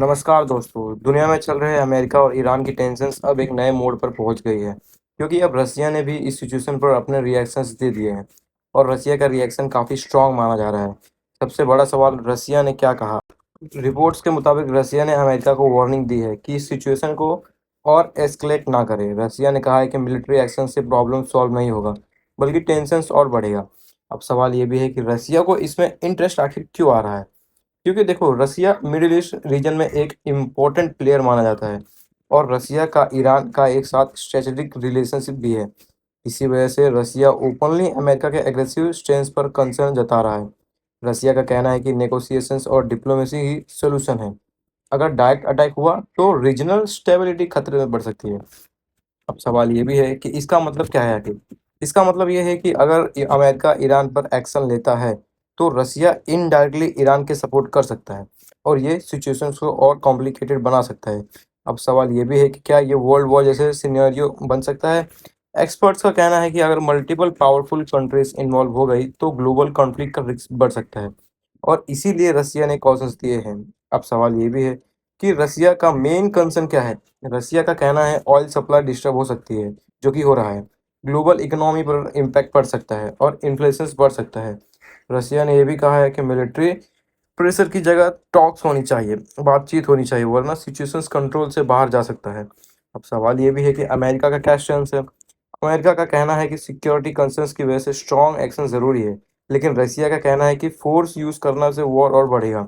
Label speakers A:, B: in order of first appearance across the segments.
A: नमस्कार दोस्तों। दुनिया में चल रहे अमेरिका और ईरान की टेंशन्स अब एक नए मोड़ पर पहुंच गई है, क्योंकि अब रसिया ने भी इस सिचुएशन पर अपने रिएक्शंस दे दिए हैं और रसिया का रिएक्शन काफ़ी स्ट्रांग माना जा रहा है। सबसे बड़ा सवाल, रसिया ने क्या कहा? रिपोर्ट्स के मुताबिक रसिया ने अमेरिका को वार्निंग दी है कि इस सिचुएशन को और एस्केलेट ना करे। रसिया ने कहा है कि मिलिट्री एक्शन से प्रॉब्लम सॉल्व नहीं होगा, बल्कि टेंशन्स और बढ़ेगा। अब सवाल ये भी है कि रसिया को इसमें इंटरेस्ट आखिर क्यों आ रहा है? क्योंकि देखो, रसिया मिडिल ईस्ट रीजन में एक इम्पोर्टेंट प्लेयर माना जाता है और रसिया का ईरान का एक साथ स्ट्रेटेजिक रिलेशनशिप भी है। इसी वजह से रसिया ओपनली अमेरिका के एग्रेसिव स्टेंस पर कंसर्न जता रहा है। रसिया का कहना है कि नेगोशिएशंस और डिप्लोमेसी ही सोल्यूशन है। अगर डायरेक्ट अटैक हुआ तो रीजनल स्टेबिलिटी खतरे में बढ़ सकती है। अब सवाल ये भी है कि इसका मतलब क्या है आखिर? इसका मतलब ये है कि अगर अमेरिका ईरान पर एक्शन लेता है, तो रसिया इनडायरेक्टली ईरान के सपोर्ट कर सकता है और ये सिचुएशंस को और कॉम्प्लिकेटेड बना सकता है। अब सवाल ये भी है कि क्या ये वर्ल्ड वॉर जैसे सिनेरियो बन सकता है? एक्सपर्ट्स का कहना है कि अगर मल्टीपल पावरफुल कंट्रीज इन्वॉल्व हो गई तो ग्लोबल कॉन्फ्लिक्ट का रिस्क बढ़ सकता है और इसीलिए रसिया ने कॉशंस दिए हैं। अब सवाल ये भी है कि रसिया का मेन कंसर्न क्या है? रसिया का कहना है ऑयल सप्लाई डिस्टर्ब हो सकती है, जो कि हो रहा है। ग्लोबल इकोनॉमी पर इम्पैक्ट पड़ सकता है और इन्फ्लेशन बढ़ सकता है। रसिया ने यह भी कहा है कि मिलिट्री प्रेशर की जगह टॉक्स होनी चाहिए, बातचीत होनी चाहिए, वरना सिचुएशंस कंट्रोल से बाहर जा सकता है। अब सवाल ये भी है कि अमेरिका का क्या स्टैंस है? अमेरिका का कहना है कि सिक्योरिटी कंसर्न्स की वजह से स्ट्रॉन्ग एक्शन ज़रूरी है, लेकिन रसिया का कहना है कि फोर्स यूज़ करना से वॉर और बढ़ेगा।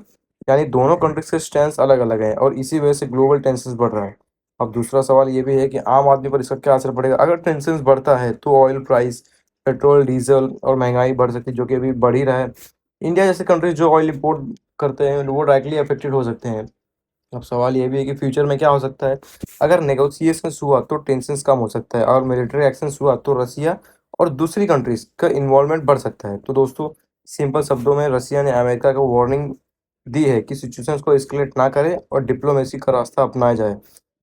A: यानी दोनों कंट्रीज के स्टैंस अलग-अलग हैं और इसी वजह से ग्लोबल टेंशन्स बढ़ रहा है। अब दूसरा सवाल ये भी है कि आम आदमी पर इसका क्या असर पड़ेगा? अगर टेंशन्स बढ़ता है तो ऑयल प्राइस, पेट्रोल, डीज़ल और महँगाई बढ़ सकती है, जो कि अभी बढ़ ही रहा है। इंडिया जैसे कंट्रीज जो ऑयल इंपोर्ट करते हैं, वो डायरेक्टली अफेक्टेड हो सकते हैं। अब सवाल ये भी है कि फ्यूचर में क्या हो सकता है? अगर नेगोशिएशंस हुआ तो टेंशन्स कम हो सकता है और मिलिट्री एक्शंस हुआ तो रसिया और दूसरी कंट्रीज का इन्वॉल्वमेंट बढ़ सकता है। तो दोस्तों, सिंपल शब्दों में रसिया ने अमेरिका को वार्निंग दी है कि सिचुएशंस को एस्केलेट ना करे और डिप्लोमेसी का रास्ता अपनाया जाए।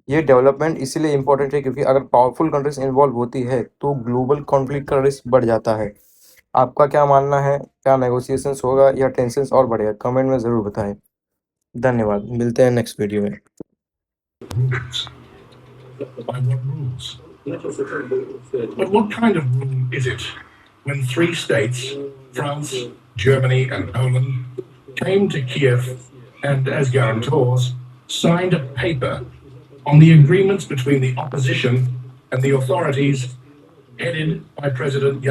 A: ये डेवलपमेंट इसीलिए इम्पोर्टेंट है क्योंकि अगर पावरफुल कंट्रीज इन्वॉल्व होती है तो ग्लोबल कॉन्फ्लिक्ट का रिस्क बढ़ जाता है। आपका क्या मानना है? क्या नेगोशिएशंस होगा या टेंशन्स और बढ़ेगा? कमेंट में ज़रूर बताएं। धन्यवाद। मिलते हैं नेक्स्ट वीडियो में।
B: rules. By what rules? But what kind of rule is it when three states, France, Germany, and Poland, came to Kiev and, as guarantors, signed a paper on the agreements between the opposition and the authorities headed by President